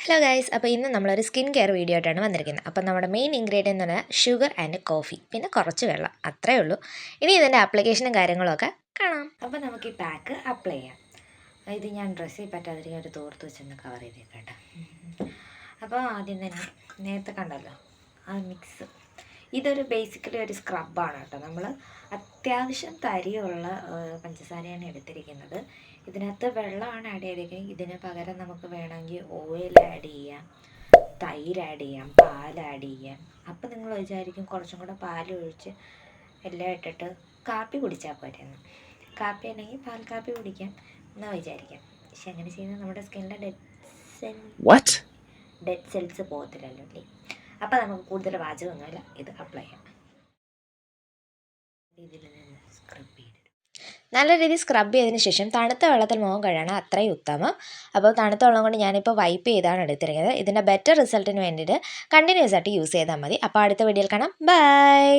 Hello guys, അപ്പോൾ ഇന്ന് നമ്മളൊരു സ്കിൻ കെയർ വീഡിയോ ആയിട്ടാണ് വന്നിരിക്കുന്നത്. അപ്പോൾ നമ്മുടെ മെയിൻ ഇൻഗ്രീഡിയൻ്റ് എന്ന് പറഞ്ഞാൽ ഷുഗർ ആൻഡ് കോഫി, പിന്നെ കുറച്ച് വെള്ളം, അത്രയേ ഉള്ളൂ. ഇനി ഇതിൻ്റെ ആപ്ലിക്കേഷനും കാര്യങ്ങളൊക്കെ കാണാം. അപ്പോൾ നമുക്ക് ഈ പാക്ക് അപ്ലൈ ചെയ്യാം. ഇത് ഞാൻ ഡ്രസ്സിൽ പറ്റാതിരിക്കാൻ ഒരു തോർത്ത് വെച്ചൊന്ന് കവർ ചെയ്തേക്കട്ടെ. അപ്പോൾ ആദ്യം തന്നെ നേരത്തെ കണ്ടല്ലോ ആ മിക്സ്, ഇതൊരു ബേസിക്കലി ഒരു സ്ക്രബാണ് കേട്ടോ. നമ്മൾ അത്യാവശ്യം തരിയുള്ള പഞ്ചസാരയാണ് എടുത്തിരിക്കുന്നത്. ഇതിനകത്ത് വെള്ളമാണ് ആഡ് ചെയ്തിരിക്കുന്നത്. ഇതിന് പകരം നമുക്ക് വേണമെങ്കിൽ ഓയിൽ ആഡ് ചെയ്യാം, തൈര് ആഡ് ചെയ്യാം, പാൽ ആഡ് ചെയ്യാം. അപ്പം നിങ്ങൾ വിചാരിക്കും കുറച്ചും കൂടെ പാൽ ഒഴിച്ച് എല്ലാം ഇട്ടിട്ട് കാപ്പി കുടിച്ചാൽ പോരെയെന്ന്. കാപ്പി അല്ലെങ്കിൽ പാൽ കാപ്പി കുടിക്കാം എന്ന് വിചാരിക്കാം. പക്ഷെ അങ്ങനെ ചെയ്യുന്നത് നമ്മുടെ സ്കിന്നിലെ ഡെഡ് സെൽസ് പോകത്തില്ലല്ലോ അല്ലേ. അപ്പോൾ നമുക്ക് കൂടുതൽ വാചകമൊന്നുമില്ല, ഇത് അപ്ലൈ ചെയ്യാം. ഇതിൽ നിന്ന് സ്ക്രബ് ചെയ്തിട്ട് നല്ല രീതിയിൽ സ്ക്രബ് ചെയ്തതിന് ശേഷം തണുത്ത വെള്ളത്തിൽ മുഖം കഴുകണം, അത്രയും ഉത്തമം. അപ്പോൾ തണുത്ത വെള്ളം കൊണ്ട് ഞാനിപ്പോൾ വൈപ്പ് ചെയ്താണ് എടുത്തിരിക്കുന്നത്. ഇതിൻ്റെ ബെറ്റർ റിസൾട്ടിന് വേണ്ടിയിട്ട് കണ്ടിന്യൂസ് ആയിട്ട് യൂസ് ചെയ്താൽ മതി. അപ്പോൾ അടുത്ത വീഡിയോയിൽ കാണാം. ബൈ.